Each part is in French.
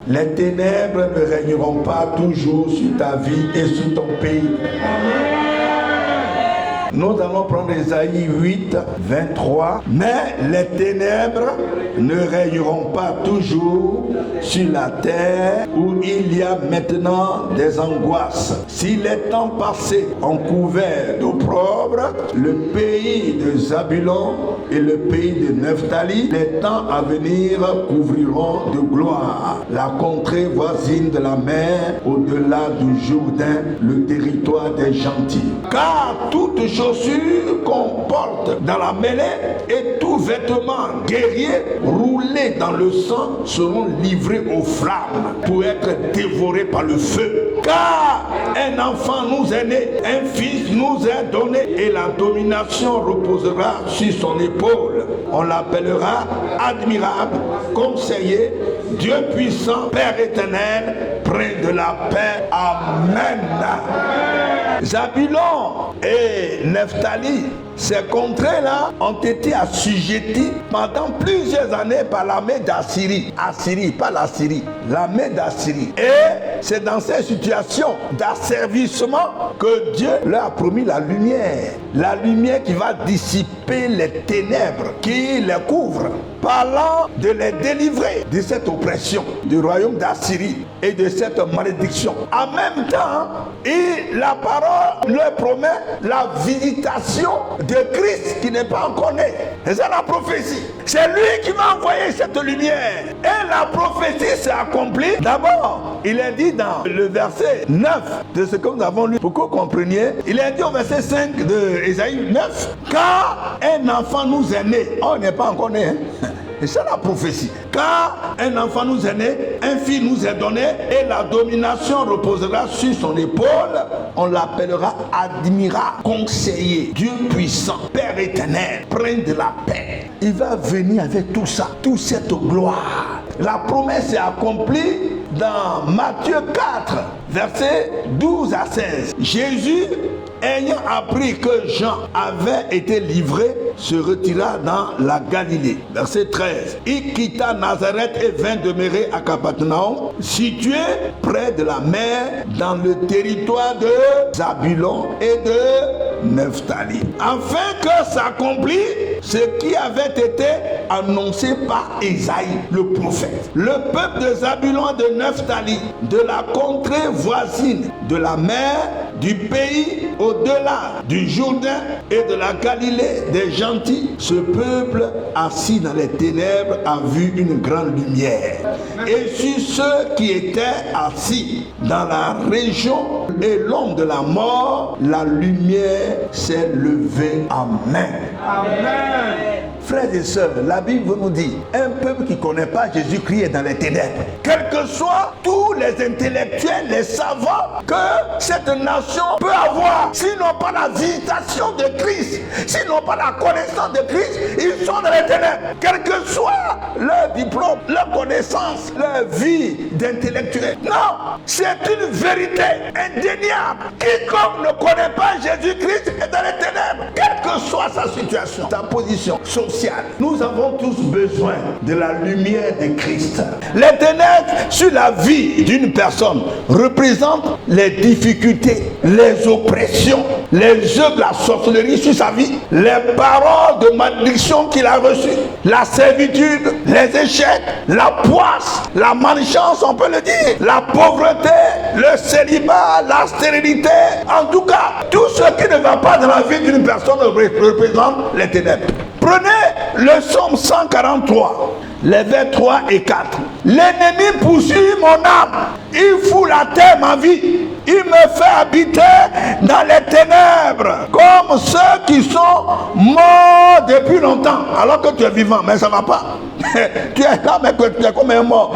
Les ténèbres ne régneront pas toujours sur ta vie et sur ton pays. Nous allons prendre Ésaïe 8, 23. Mais les ténèbres ne régneront pas toujours sur la terre où il y a maintenant des angoisses. Si les temps passés ont couvert d'opprobre le pays de Zabulon et le pays de Nephtali, les temps à venir couvriront de gloire la contrée voisine de la mer, au-delà du Jourdain, le territoire des gentils. Car toute chaussure qu'on porte dans la mêlée et tout vêtement guerrier roulé dans le sang seront livrés aux flammes pour être dévorés par le feu. Car un enfant nous est né, un fils nous est donné et la domination reposera sur son épaule. On l'appellera admirable, conseiller, Dieu puissant, Père éternel, prince de la paix. Amen. Zabulon et Nephtali, ces contrées-là ont été assujetties pendant plusieurs années par l'armée d'Assyrie. Assyrie, pas la Syrie, l'armée d'Assyrie. Et c'est dans ces situations d'asservissement que Dieu leur a promis la lumière. La lumière qui va dissiper les ténèbres qui les couvrent, parlant de les délivrer de cette oppression du royaume d'Assyrie et de cette malédiction. En même temps, la parole leur promet la visitation de Christ qui n'est pas encore né. C'est ça la prophétie. C'est lui qui va envoyer cette lumière. Et la prophétie s'est accomplie. D'abord, il est dit dans le verset 9 de ce que nous avons lu, pour que vous compreniez, il est dit au verset 5 de Ésaïe 9, car un enfant nous est né. Oh, il n'est pas encore né. Et c'est la prophétie. Car un enfant nous est né, un fils nous est donné, et la domination reposera sur son épaule. On l'appellera admirable, conseiller, Dieu puissant, Père éternel, prince de la paix. Il va venir avec tout ça, toute cette gloire. La promesse est accomplie dans Matthieu 4, versets 12 à 16. Jésus, ayant appris que Jean avait été livré, se retira dans la Galilée. Verset 13. Il quitta Nazareth et vint demeurer à Capharnaüm, situé près de la mer, dans le territoire de Zabulon et de Nephtali, afin que s'accomplisse ce qui avait été annoncé par Ésaïe, le prophète. Le peuple de Zabulon et de Nephtali, de la contrée voisine de la mer, du pays au-delà du Jourdain et de la Galilée des gentils, ce peuple assis dans les ténèbres a vu une grande lumière. Et sur ceux qui étaient assis dans la région et l'ombre de la mort, la lumière s'est levée. Amen. Amen. Frères et sœurs, la Bible nous dit, un peuple qui ne connaît pas Jésus-Christ est dans les ténèbres. Quels que soient tous les intellectuels, les savants que cette nation peut avoir, s'ils n'ont pas la visitation de Christ, s'ils n'ont pas la connaissance de Christ, ils sont dans les ténèbres. Quel que soit leur diplôme, leur connaissance, leur vie d'intellectuel. Non, c'est une vérité indéniable. Quiconque ne connaît pas Jésus-Christ est dans les ténèbres. Quelle que soit sa situation, sa position sociale. Nous avons tous besoin de la lumière de Christ. Les ténèbres sur la vie d'une personne représentent les difficultés, les oppressions, les jeux de la sorcellerie sur sa vie, les paroles de malédiction qu'il a reçues, la servitude, les échecs, la poisse, la malchance, on peut le dire, la pauvreté, le célibat, la stérilité. En tout cas, tout ce qui ne va pas dans la vie d'une personne représente les ténèbres. Prenez le psaume 143, les versets 3 et 4. L'ennemi poursuit mon âme, il fout la terre ma vie, il me fait habiter dans les ténèbres, comme ceux qui sont morts depuis longtemps, alors que tu es vivant, mais ça ne va pas. Tu es là, mais tu es comme un mort.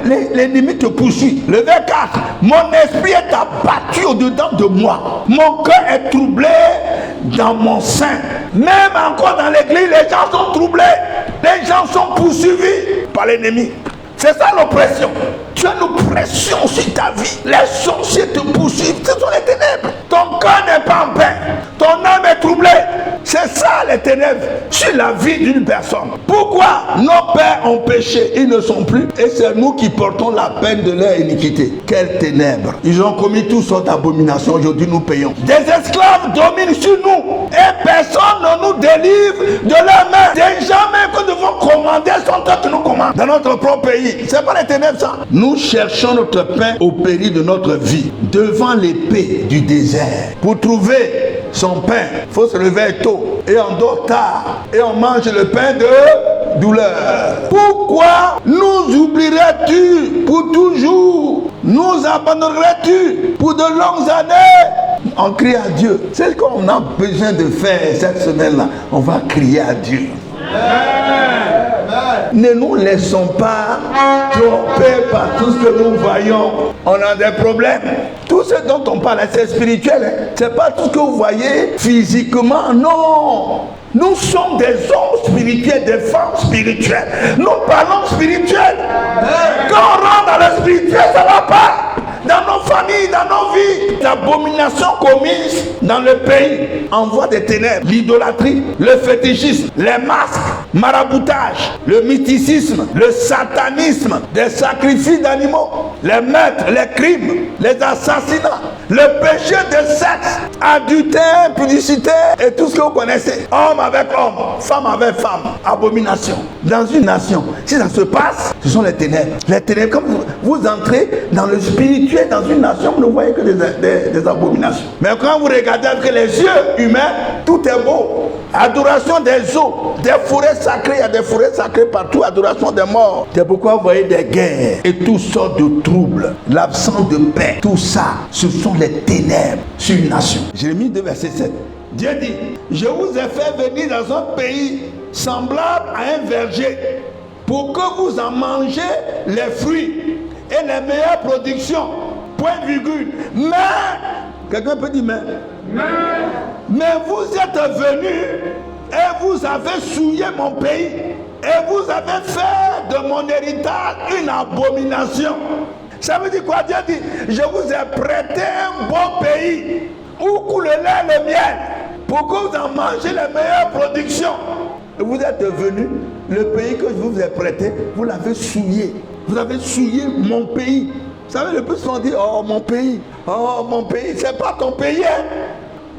L'ennemi te poursuit. Le verset 4. Mon esprit est abattu au-dedans de moi. Mon cœur est troublé dans mon sein. Même encore dans l'église, les gens sont troublés. Les gens sont poursuivis par l'ennemi. C'est ça l'oppression. Tu as une pression sur ta vie. Les sorciers te poursuivent. Ce sont les ténèbres. Ton cœur n'est pas en paix. Ton âme est troublée. C'est ça les ténèbres sur la vie d'une personne. Pourquoi nos pères ont péché, ils ne sont plus, et c'est nous qui portons la peine de leur iniquité. Quelles ténèbres! Ils ont commis toutes sortes d'abominations, aujourd'hui nous payons. Des esclaves dominent sur nous, et personne ne nous délivre de leurs mains. Des gens même que nous devons commander sont eux qui nous commandent dans notre propre pays. C'est pas les ténèbres ça. Nous cherchons notre pain au péril de notre vie, devant l'épée du désert. Pour trouver son pain, il faut se lever tôt et on dort tard et on mange le pain de douleur. Pourquoi nous oublierais-tu pour toujours? Nous abandonnerais-tu pour de longues années? On crie à Dieu. C'est ce qu'on a besoin de faire cette semaine-là. On va crier à Dieu. Ne nous laissons pas tromper par tout ce que nous voyons. On a des problèmes. Tout ce dont on parle, c'est spirituel. Hein? C'est pas tout ce que vous voyez physiquement. Non. Nous sommes des hommes spirituels, des femmes spirituelles. Nous parlons spirituel. Quand on rentre dans le spirituel, ça va pas. Dans nos familles, dans nos vies, l'abomination commise dans le pays envoie des ténèbres, l'idolâtrie, le fétichisme, les masques, maraboutage, le mysticisme, le satanisme, des sacrifices d'animaux, les meurtres, les crimes, les assassinats, le péché de sexe, adultère, publicité et tout ce que vous connaissez. Homme avec homme, femme avec femme, abomination. Dans une nation, si ça se passe, ce sont les ténèbres. Les ténèbres, comme vous entrez dans le spirituel, dans une nation, vous ne voyez que des abominations. Mais quand vous regardez avec les yeux humains, tout est beau. Adoration des eaux, des forêts sacrées, il y a des forêts sacrées partout, adoration des morts. C'est pourquoi vous voyez des guerres et toutes sortes de troubles, l'absence de paix. Tout ça, ce sont les ténèbres sur une nation. Jérémie 2, verset 7. Dieu dit, je vous ai fait venir dans un pays semblable à un verger pour que vous en mangez les fruits et les meilleures productions. Point virgule. Mais, quelqu'un peut dire mais vous êtes venus et vous avez souillé mon pays et vous avez fait de mon héritage une abomination. Ça veut dire quoi? Dieu dit, je vous ai prêté un bon pays où coule le lait et le miel pour que vous en mangez les meilleures productions. Et vous êtes venus, le pays que je vous ai prêté, vous l'avez souillé. Vous avez souillé mon pays. Vous savez, le plus souvent dit, oh mon pays, c'est pas ton pays. Hein?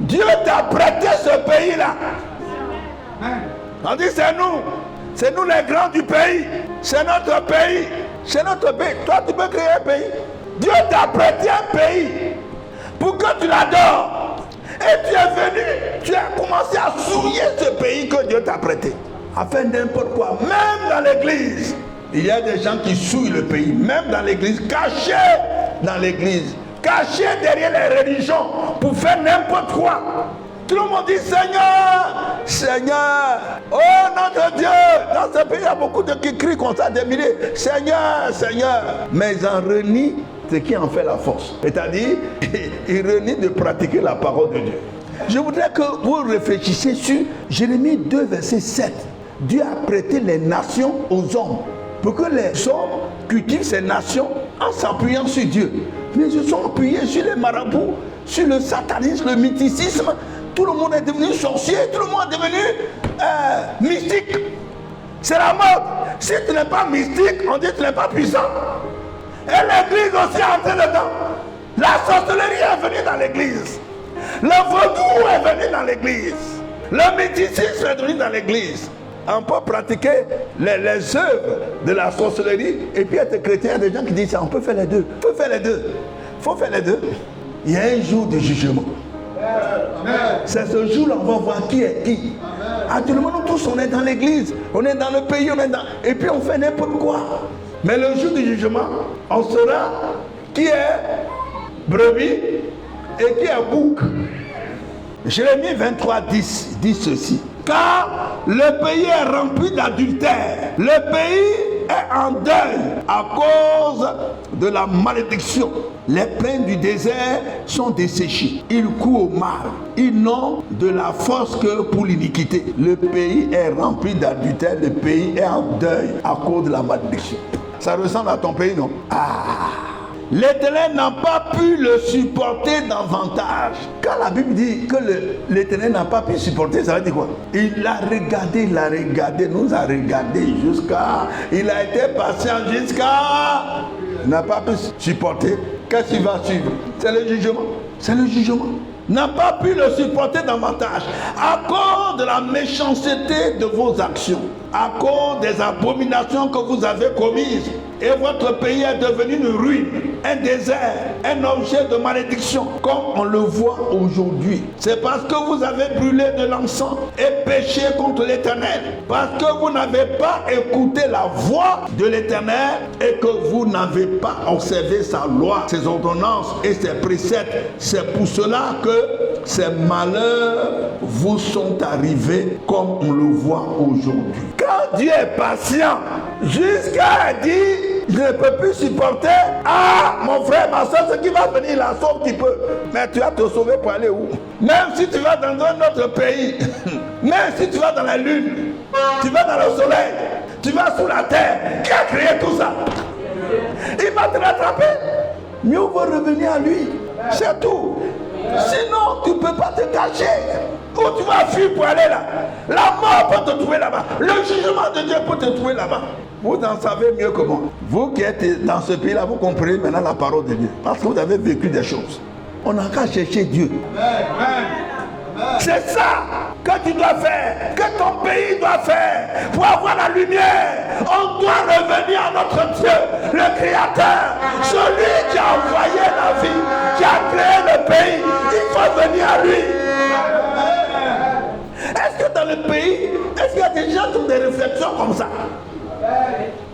Dieu t'a prêté ce pays-là. On dit, c'est nous les grands du pays. C'est notre pays. C'est notre pays. Toi, tu peux créer un pays. Dieu t'a prêté un pays pour que tu l'adores. Et tu es venu, tu as commencé à souiller ce pays que Dieu t'a prêté. Afin n'importe quoi, même dans l'église. Il y a des gens qui souillent le pays, même dans l'église, cachés dans l'église, cachés derrière les religions pour faire n'importe quoi. Tout le monde dit Seigneur, Seigneur, oh notre Dieu. Dans ce pays, il y a beaucoup de qui crient comme ça, des milliers, Seigneur, Seigneur. Mais ils en renient ce qui en fait la force. C'est-à-dire, ils renient de pratiquer la parole de Dieu. Je voudrais que vous réfléchissiez sur Jérémie 2, verset 7. Dieu a prêté les nations aux hommes pour que les hommes cultivent ces nations en s'appuyant sur Dieu. Mais ils se sont appuyés sur les marabouts, sur le satanisme, le mysticisme. Tout le monde est devenu sorcier, tout le monde est devenu mystique. C'est la mode. Si tu n'es pas mystique, on dit que tu n'es pas puissant. Et l'église aussi est entrée dedans. La sorcellerie est venue dans l'église. Le vaudou est venu dans l'église. Le mysticisme est venu dans l'église. On peut pratiquer les œuvres de la sorcellerie et puis être chrétien. Il y a des gens qui disent ça, on peut faire les deux. Il faut faire les deux. Il faut faire les deux. Il y a un jour de jugement. C'est ce jour-là, on va voir qui est qui. Actuellement, nous tous, on est dans l'église, on est dans le pays, on est dans... Et puis on fait n'importe quoi. Mais le jour du jugement, on saura qui est brebis et qui est bouc. Jérémie 23, 10 dit ceci. Car le pays est rempli d'adultère. Le pays est en deuil à cause de la malédiction. Les plaines du désert sont desséchées. Ils courent au mal. Ils n'ont de la force que pour l'iniquité. Le pays est rempli d'adultère. Le pays est en deuil à cause de la malédiction. Ça ressemble à ton pays, non? Ah! l'Éternel n'a pas pu le supporter davantage. Quand la Bible dit que l'Éternel n'a pas pu supporter, ça veut dire quoi? Il a regardé, nous a regardé jusqu'à... Il a été patient jusqu'à... Il n'a pas pu supporter. Qu'est-ce qui va suivre? C'est le jugement. C'est le jugement. N'a pas pu le supporter davantage à cause de la méchanceté de vos actions, à cause des abominations que vous avez commises. Et votre pays est devenu une ruine, un désert, un objet de malédiction, comme on le voit aujourd'hui. C'est parce que vous avez brûlé de l'encens et péché contre l'Éternel, parce que vous n'avez pas écouté la voix de l'Éternel et que vous n'avez pas observé sa loi, ses ordonnances et ses préceptes. C'est pour cela que ces malheurs vous sont arrivés comme on le voit aujourd'hui. Quand Dieu est patient, jusqu'à dire... Je ne peux plus supporter. Ah, mon frère, ma soeur, ce qui va venir là, sauve qui peut. Mais tu vas te sauver pour aller où? Même si tu vas dans un autre pays, même si tu vas dans la lune, tu vas dans le soleil, tu vas sous la terre, qui a créé tout ça? Il va te rattraper. Mieux vaut revenir à lui. C'est tout. Sinon, tu ne peux pas te cacher. Où tu vas fuir pour aller là? La mort peut te trouver là-bas. Le jugement de Dieu peut te trouver là-bas. Vous en savez mieux que moi. Vous qui êtes dans ce pays-là, vous comprenez maintenant la parole de Dieu. Parce que vous avez vécu des choses. On n'a qu'à chercher Dieu. C'est ça que tu dois faire, que ton pays doit faire pour avoir la lumière. On doit revenir à notre Dieu, le Créateur, celui qui a envoyé la vie, qui a créé le pays. Il faut venir à lui. Est-ce que dans le pays, est-ce qu'il y a des gens qui ont des réflexions comme ça?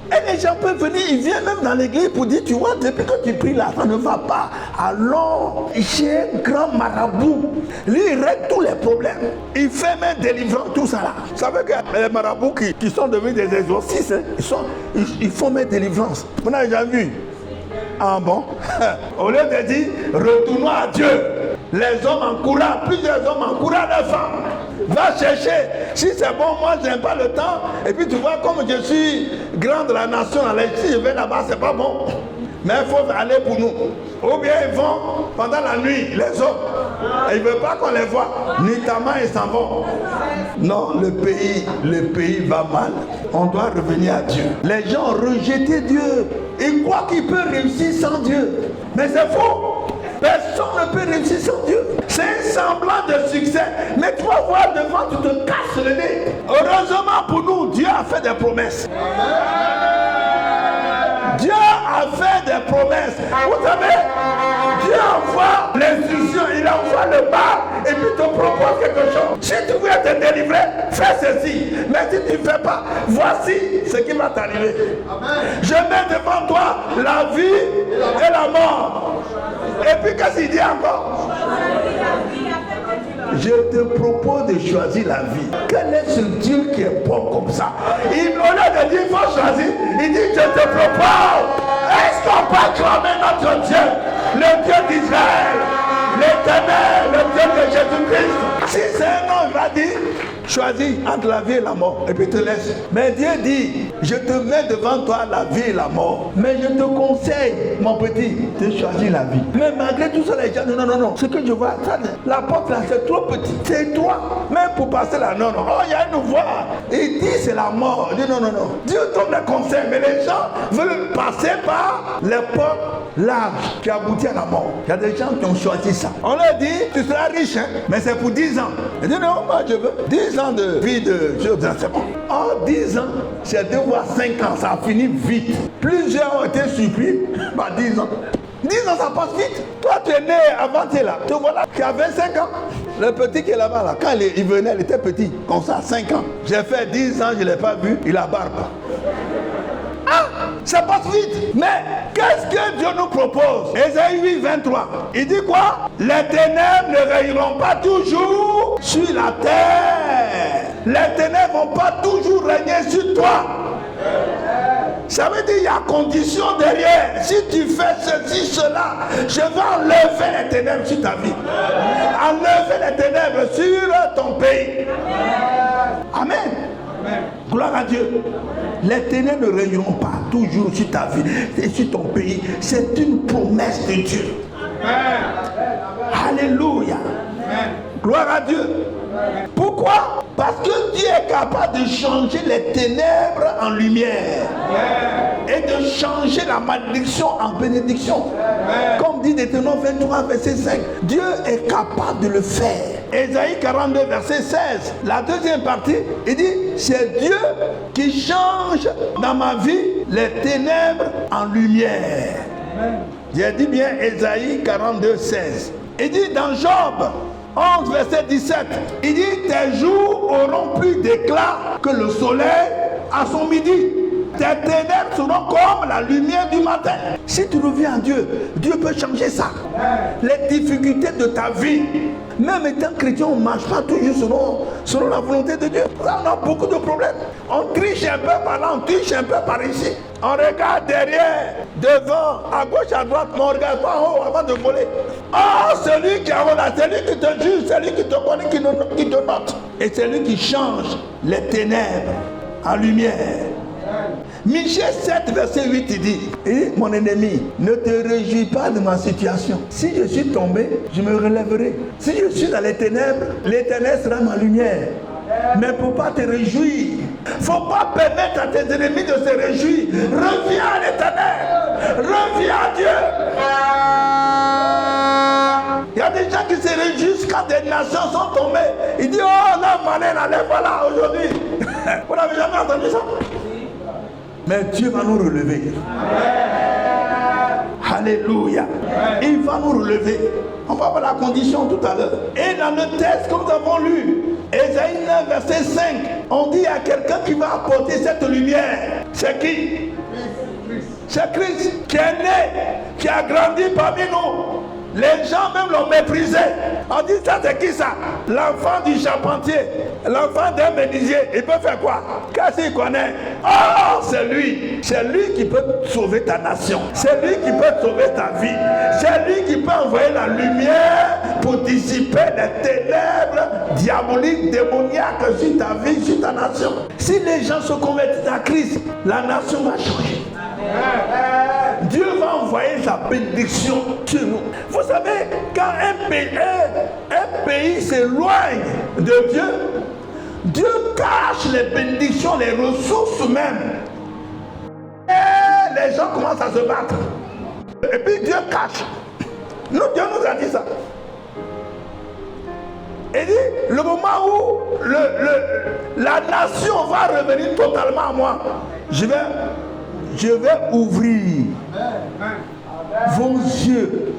Et les gens peuvent venir, ils viennent même dans l'église pour dire, tu vois, depuis que tu pries là, ça ne va pas. Alors, j'ai un grand marabout. Lui, il règle tous les problèmes. Il fait même délivrance, tout ça là. Vous savez que les marabouts qui sont devenus des exorcistes, ils font même délivrance. Vous n'avez jamais vu? Ah bon? Au lieu de dire, retournons à Dieu. Les hommes encouragent, plusieurs hommes encouragent les femmes. Va chercher. Si c'est bon, moi je n'ai pas le temps. Et puis tu vois, comme je suis grand de la nation, si je vais là-bas, c'est pas bon. Mais il faut aller pour nous. Ou bien ils vont pendant la nuit, les hommes. Ils ne veulent pas qu'on les voit. Nuitamment, ils s'en vont. Non, le pays va mal. On doit revenir à Dieu. Les gens ont rejeté Dieu. Ils croient qu'ils peuvent réussir sans Dieu. Mais c'est faux. Personne ne peut réussir sans Dieu. C'est un semblant de succès. Mais tu vas voir devant, tu te casses le nez. Heureusement pour nous, Dieu a fait des promesses. Dieu a fait des promesses. Vous savez, Dieu envoie l'instruction, il envoie le bas et puis te propose quelque chose. Si tu veux te délivrer, fais ceci. Mais si tu ne fais pas, voici ce qui va t'arriver. Je mets devant toi la vie et la mort. Et puis qu'est-ce qu'il dit encore? Je te propose de choisir la vie. Quel est ce Dieu qui est bon comme ça? Au lieu de dire il faut choisir, il dit je te propose. Est-ce qu'on peut acclamer notre Dieu, le Dieu d'Israël, l'Éternel, le Dieu de Jésus-Christ? Si c'est un homme, il va dire choisis entre la vie et la mort, et puis te laisse. Mais Dieu dit, je te mets devant toi la vie et la mort. Mais je te conseille, mon petit, de choisir la vie. Mais malgré tout ça, les gens disent, non, ce que je vois, ça, la porte là, c'est trop petit. C'est toi, même pour passer là, non. Oh, il y a une voie. Il dit, c'est la mort. Il dit, non. Dieu donne les conseils, mais les gens veulent passer par les portes larges qui aboutissent à la mort. Il y a des gens qui ont choisi ça. On leur dit, tu seras riche, hein, mais c'est pour 10 ans. Il dit, non, moi je veux 10 ans de vie de Dieu, c'est bon. En 10 ans, c'est 2 voire 5 ans, ça a fini vite. Plusieurs ont été surpris par 10 ans. 10 ans, ça passe vite. Toi, tu es né avant, tu es là. Te voilà, tu as 25 ans. Le petit qui est là-bas, là, quand il venait, il était petit, comme ça, 5 ans. J'ai fait 10 ans, je ne l'ai pas vu, il a barbe. Ah, ça passe vite. Mais qu'est-ce que Dieu nous propose? Ésaïe 8, 23. Il dit quoi? Les ténèbres ne régneront pas toujours sur la terre. Les ténèbres ne vont pas toujours régner sur toi. Ça veut dire qu'il y a condition derrière. Si tu fais ceci, cela, je vais enlever les ténèbres sur ta vie. Enlever les ténèbres sur ton pays. Amen. Gloire à Dieu. Les ténèbres ne régneront pas toujours sur ta vie et sur ton pays. C'est une promesse de Dieu. Alléluia. Gloire à Dieu. Pourquoi? Parce que Dieu est capable de changer les ténèbres en lumière et de changer la malédiction en bénédiction. Comme dit Deutéronome 23, verset 5. Dieu est capable de le faire. Ésaïe 42, verset 16. La deuxième partie, il dit, c'est Dieu qui change dans ma vie les ténèbres en lumière. J'ai dit bien Ésaïe 42, 16. Il dit dans Job 11, verset 17, il dit, tes jours auront plus d'éclat que le soleil à son midi. Tes ténèbres seront comme la lumière du matin. Si tu reviens à Dieu, Dieu peut changer ça. Les difficultés de ta vie, même étant chrétien, on ne marche pas toujours selon la volonté de Dieu. Là, on a beaucoup de problèmes. On triche un peu par là, on triche un peu par ici. On regarde derrière, devant, à gauche, à droite, mais on ne regarde pas en haut avant de voler. Oh, celui qui est en haut là, c'est lui qui te juge, c'est lui qui te connaît, qui te note. Et c'est lui qui change les ténèbres en lumière. Michée 7, verset 8, il dit, mon ennemi, ne te réjouis pas de ma situation. Si je suis tombé, je me relèverai. Si je suis dans les ténèbres, l'Éternel sera ma lumière. Mais pour ne pas te réjouir, il ne faut pas permettre à tes ennemis de se réjouir. Reviens à l'Éternel. Reviens à Dieu. Il y a des gens qui se réjouissent quand des nations sont tombées. Ils disent, oh là, malin, allez, voilà aujourd'hui. Vous n'avez jamais entendu ça? Mais Dieu va nous relever. Alléluia. Il va nous relever. On va voir la condition tout à l'heure. Et dans le texte que nous avons lu, Ésaïe 9, verset 5, on dit à quelqu'un qui va apporter cette lumière. C'est qui? C'est Christ qui est né, qui a grandi parmi nous. Les gens même l'ont méprisé. On dit ça, c'est qui ça? L'enfant du charpentier, l'enfant d'un menuisier. Il peut faire quoi? Qu'est-ce qu'il connaît? Oh, c'est lui. C'est lui qui peut sauver ta nation. C'est lui qui peut sauver ta vie. C'est lui qui peut envoyer la lumière pour dissiper les ténèbres diaboliques, démoniaques sur ta vie, sur ta nation. Si les gens se convertissent à Christ, la nation va changer. Dieu va envoyer sa bénédiction sur nous. Vous savez, quand un pays s'éloigne de Dieu, Dieu cache les bénédictions, les ressources même. Et les gens commencent à se battre. Et puis Dieu cache. Nous, Dieu nous a dit ça. Il dit, le moment où la nation va revenir totalement à moi, je vais ouvrir vos yeux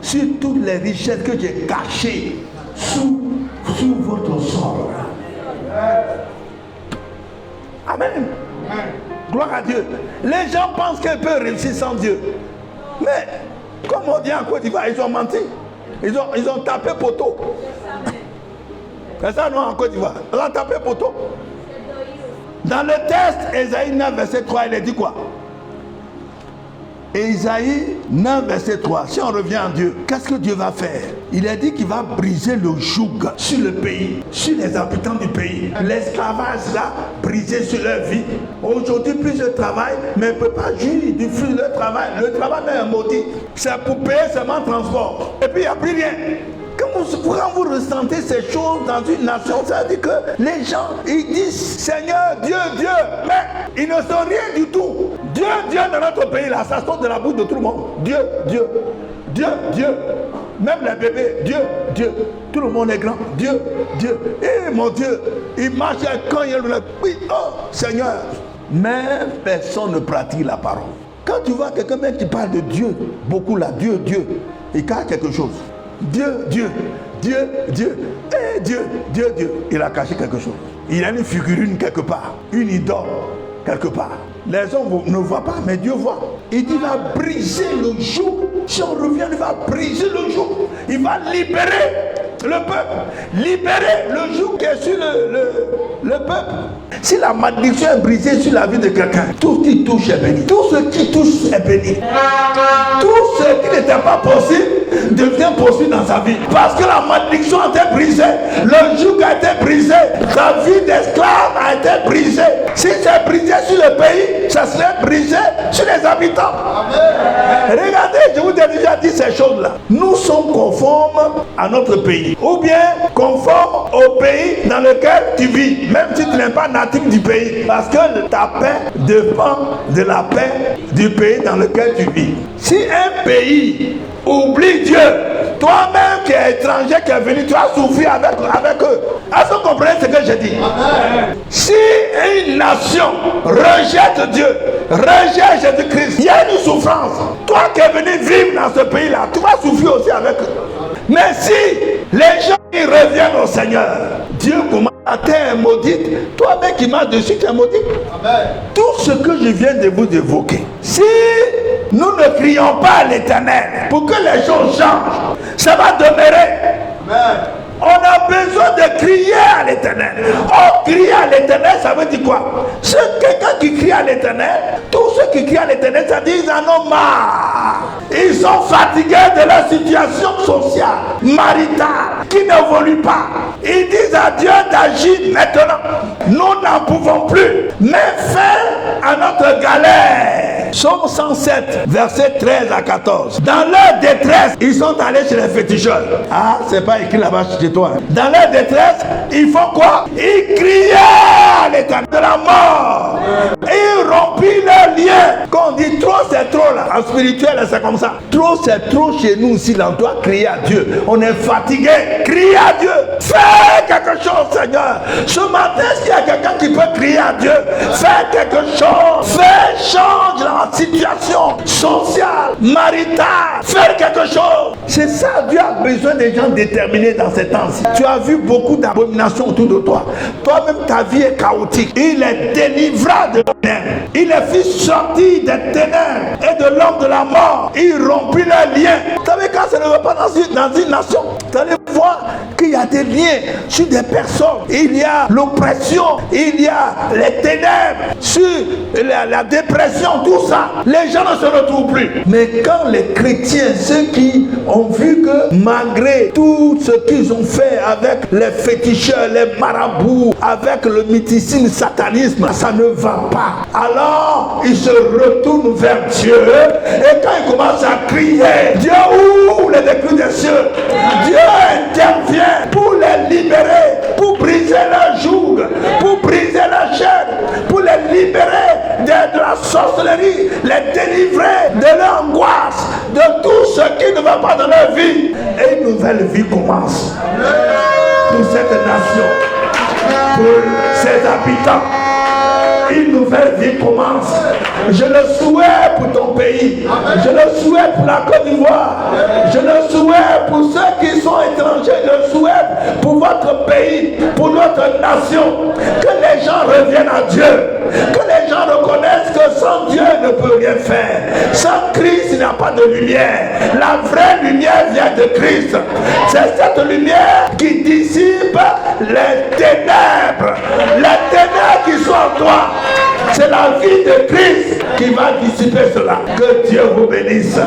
sur toutes les richesses que j'ai cachées sous votre sol. Amen. Gloire à Dieu. Les gens pensent qu'elles peuvent réussir sans Dieu. Mais, comme on dit en Côte d'Ivoire, ils ont menti. Ils ont tapé poteau. C'est ça, non, en Côte d'Ivoire. Ils ont tapé poteau. Dans le texte, Ésaïe 9, verset 3, il est dit quoi? Ésaïe 9, verset 3, si on revient à Dieu, qu'est-ce que Dieu va faire? Il a dit qu'il va briser le joug sur le pays, sur les habitants du pays. L'esclavage là, brisé sur leur vie. Aujourd'hui, plus je travaille, mais je ne peux pas jouir du fruit de leur travail. Le travail est maudit. C'est pour payer seulement le transport. Et puis il n'y a plus rien. Quand vous ressentez ces choses dans une nation, ça veut dire que les gens, ils disent Seigneur, Dieu, Dieu, mais ils ne sont rien du tout. Dieu, Dieu dans notre pays, là, ça sort de la bouche de tout le monde. Dieu, Dieu, Dieu, Dieu. Même les bébés, Dieu, Dieu. Tout le monde est grand. Dieu, Dieu. Et mon Dieu, il marche quand il le oui, oh Seigneur. Mais personne ne pratique la parole. Quand tu vois quelqu'un qui parle de Dieu, beaucoup là, Dieu, Dieu, il cache quelque chose. Dieu, Dieu, Dieu, Dieu, et Dieu, Dieu, Dieu. Il a caché quelque chose. Il a une figurine quelque part, une idole quelque part. Les hommes ne voient pas, mais Dieu voit. Il dit, il va briser le joug. Si on revient, il va briser le joug. Il va libérer le peuple. Libérer le joug qui est sur le peuple. Si la malédiction est brisée sur la vie de quelqu'un, tout qui touche est béni. Tout ce qui touche est béni. Tout ce qui n'était pas possible devient possible dans sa vie. Parce que la malédiction a été brisée, le joug a été brisé, sa vie d'esclave a été brisée. Si c'est brisé sur le pays, ça serait brisé sur les habitants. Amen. Regardez, je vous ai déjà dit ces choses-là. Nous sommes conformes à notre pays, ou bien conformes au pays dans lequel tu vis, même si tu n'es pas natif du pays. Parce que ta paix dépend de la paix du pays dans lequel tu vis. Si un pays oublie Dieu, toi-même qui es étranger, qui est venu, tu vas souffrir avec eux. Est-ce que vous comprenez ce que je dis? Amen. Si une nation rejette Dieu, rejette Jésus-Christ, il y a une souffrance. Toi qui es venu vivre dans ce pays-là, tu vas souffrir aussi avec eux. Mais si les gens ils reviennent au Seigneur, Dieu commence à terre maudite, toi-même qui marches dessus, tu es maudit. Amen. Tout ce que je viens de vous évoquer, si nous ne crions pas à l'Éternel pour que les choses changent, ça va demeurer. Amen. On a besoin de crier à l'Éternel. Oh, crier à l'Éternel, ça veut dire quoi? C'est quelqu'un qui crie à l'Éternel. Tous ceux qui crient à l'Éternel, ça dit qu'ils en ont marre. Ils sont fatigués de leur situation sociale, maritale, qui n'évolue pas. Ils disent à Dieu d'agir maintenant. Nous n'en pouvons plus. Mais fin à notre galère. Psaume 107, versets 13 à 14. Dans leur détresse, ils sont allés chez les féticheurs. Ah, c'est pas écrit là-bas chez toi. Dans leur détresse, ils font quoi? Ils criaient à l'Éternel de la mort. Ils rompirent leurs liens. Quand on dit trop, c'est trop là. En spirituel, c'est comme ça. Trop, c'est trop chez nous aussi. Là, on doit crier à Dieu. On est fatigué. Crier à Dieu. Fais quelque chose, Seigneur. Ce matin, s'il y a quelqu'un qui peut crier à Dieu, fais quelque chose. Fais change la situation sociale, maritale. Fais quelque chose. C'est ça, Dieu a besoin des gens déterminés dans ces temps-ci. Tu as vu beaucoup d'abominations autour de toi. Toi-même, ta vie est chaotique. Il est délivrant de ténèbres. Il est fait sortir des ténèbres et de l'homme de la mort. Il rompit les liens. Vous savez, quand ça ne va pas dans une nation, vous allez voir qu'il y a des liens sur des personnes. Il y a l'oppression, il y a les ténèbres, sur la dépression, tout ça. Les gens ne se retrouvent plus. Mais quand les chrétiens, ceux qui ont vu que malgré tout ce qu'ils ont fait avec les féticheurs, les marabouts, avec le mysticisme, le satanisme, ça ne va pas. Alors, ils se retournent vers Dieu. Et quand ils commencent à crier, Dieu ouvre les écluses des cieux. Dieu intervient pour les libérer, pour briser leur joug, pour briser leur chaîne, pour les libérer de la sorcellerie, les délivrer de l'angoisse, de tout ce qui ne va pas dans leur vie. Et une nouvelle vie commence pour cette nation, pour ses habitants. Une nouvelle vie commence. Je le souhaite pour ton pays. Je le souhaite pour la Côte d'Ivoire. Je le souhaite pour ceux qui sont étrangers. Je le souhaite pour votre pays, pour notre nation. Que les gens reviennent à Dieu. Que les gens reconnaissent que sans Dieu ne peut rien faire. Sans Christ, il n'y a pas de lumière. La vraie lumière vient de Christ. C'est cette lumière qui dissipe les ténèbres. Les ténèbres qui sont en toi. C'est la vie de Christ qui va dissiper cela. Que Dieu vous bénisse.